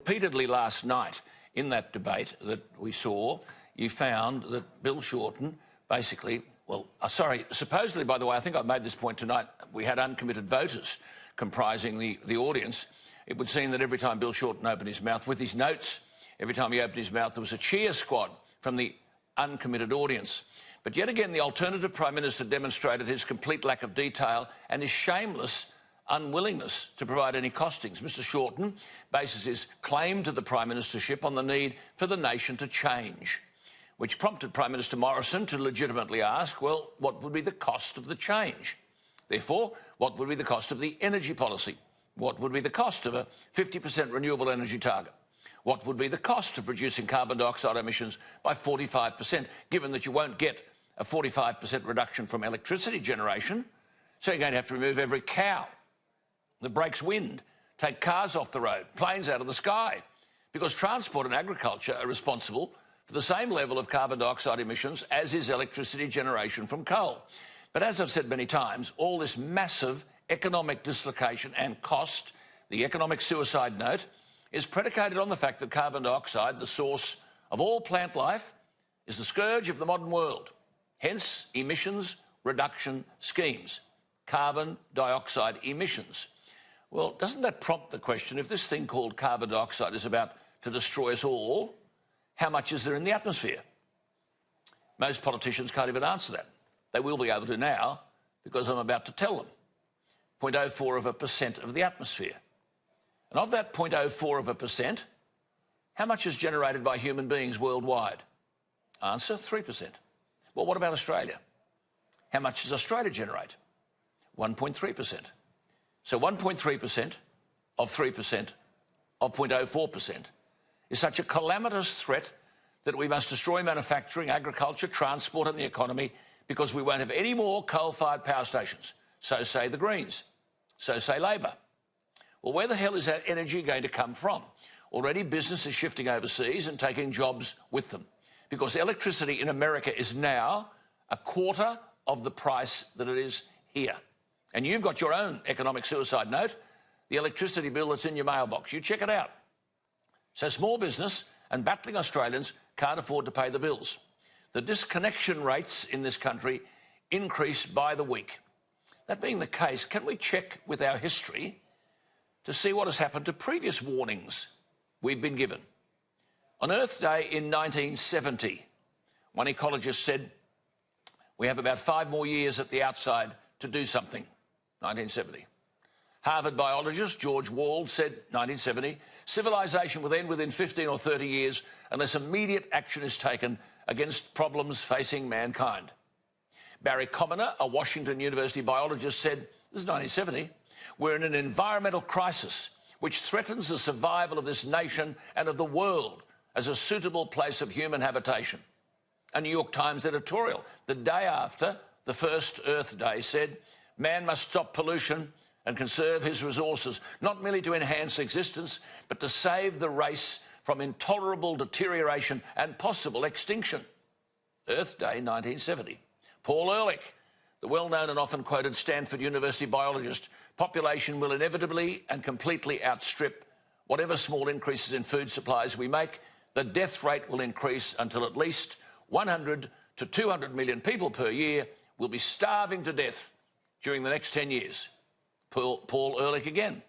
repeatedly last night in that debate that we saw, you found that Bill Shorten basically, supposedly, by the way, I think I made this point tonight, we had uncommitted voters comprising the audience. It would seem that every time Bill Shorten opened his mouth with his notes, every time he opened his mouth, there was a cheer squad from the uncommitted audience. But yet again, the alternative Prime Minister demonstrated his complete lack of detail and his shameless unwillingness to provide any costings. Mr Shorten bases his claim to the Prime Ministership on the need for the nation to change, which prompted Prime Minister Morrison to legitimately ask, well, what would be the cost of the change? Therefore, what would be the cost of the energy policy? What would be the cost of a 50% renewable energy target? What would be the cost of reducing carbon dioxide emissions by 45%, given that you won't get a 45% reduction from electricity generation? So you're going to have to remove every cow that breaks wind, take cars off the road, planes out of the sky, because transport and agriculture are responsible for the same level of carbon dioxide emissions as is electricity generation from coal. But as I've said many times, all this massive economic dislocation and cost, the economic suicide note, is predicated on the fact that carbon dioxide, the source of all plant life, is the scourge of the modern world. Hence, emissions reduction schemes, carbon dioxide emissions. Well, doesn't that prompt the question, if this thing called carbon dioxide is about to destroy us all, how much is there in the atmosphere? Most politicians can't even answer that. They will be able to now, because I'm about to tell them. 0.04% of the atmosphere. And of that 0.04%, how much is generated by human beings worldwide? Answer, 3%. Well, what about Australia? How much does Australia generate? 1.3%. So 1.3% of 3% of 0.04% is such a calamitous threat that we must destroy manufacturing, agriculture, transport and the economy because we won't have any more coal-fired power stations. So say the Greens. So say Labor. Well, where the hell is that energy going to come from? Already business is shifting overseas and taking jobs with them because electricity in America is now a quarter of the price that it is here. And you've got your own economic suicide note, the electricity bill that's in your mailbox. You check it out. So small business and battling Australians can't afford to pay the bills. The disconnection rates in this country increase by the week. That being the case, can we check with our history to see what has happened to previous warnings we've been given? On Earth Day in 1970, one ecologist said, we have about 5 more years at the outside to do something. 1970. Harvard biologist George Wald said, 1970, civilization will end within 15 or 30 years unless immediate action is taken against problems facing mankind. Barry Commoner, a Washington University biologist, said, this is 1970, we're in an environmental crisis which threatens the survival of this nation and of the world as a suitable place of human habitation. A New York Times editorial the day after the first Earth Day said, man must stop pollution and conserve his resources, not merely to enhance existence, but to save the race from intolerable deterioration and possible extinction. Earth Day 1970. Paul Ehrlich, the well-known and often quoted Stanford University biologist, population will inevitably and completely outstrip whatever small increases in food supplies we make. The death rate will increase until at least 100 to 200 million people per year will be starving to death during the next 10 years. Paul Ehrlich again.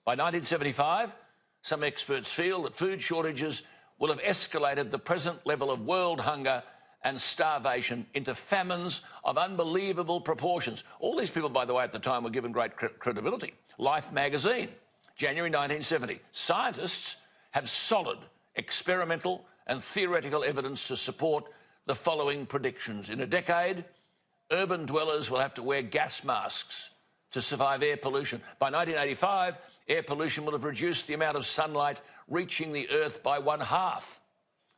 By 1975, some experts feel that food shortages will have escalated the present level of world hunger and starvation into famines of unbelievable proportions. All these people, by the way, at the time were given great credibility. Life magazine, January 1970. Scientists have solid experimental and theoretical evidence to support the following predictions. In a decade, urban dwellers will have to wear gas masks to survive air pollution. By 1985, air pollution will have reduced the amount of sunlight reaching the Earth by 1/2.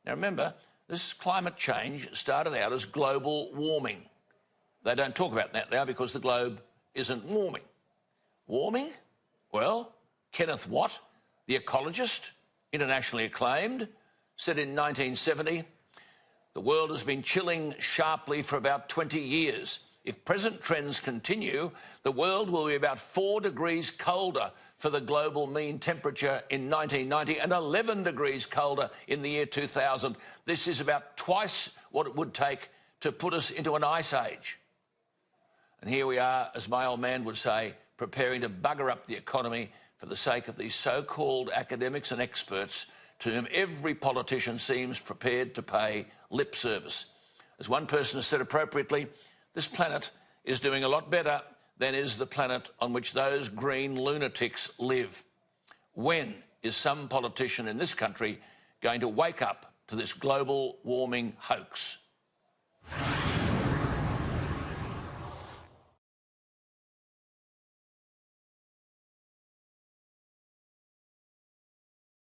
Now remember, this climate change started out as global warming. They don't talk about that now because the globe isn't warming. Warming? Well, Kenneth Watt, the ecologist, internationally acclaimed, said in 1970, the world has been chilling sharply for about 20 years. If present trends continue, the world will be about 4 degrees colder for the global mean temperature in 1990 and 11 degrees colder in the year 2000. This is about twice what it would take to put us into an ice age. And here we are, as my old man would say, preparing to bugger up the economy for the sake of these so-called academics and experts to whom every politician seems prepared to pay lip service. As one person has said appropriately, this planet is doing a lot better than is the planet on which those green lunatics live. When is some politician in this country going to wake up to this global warming hoax?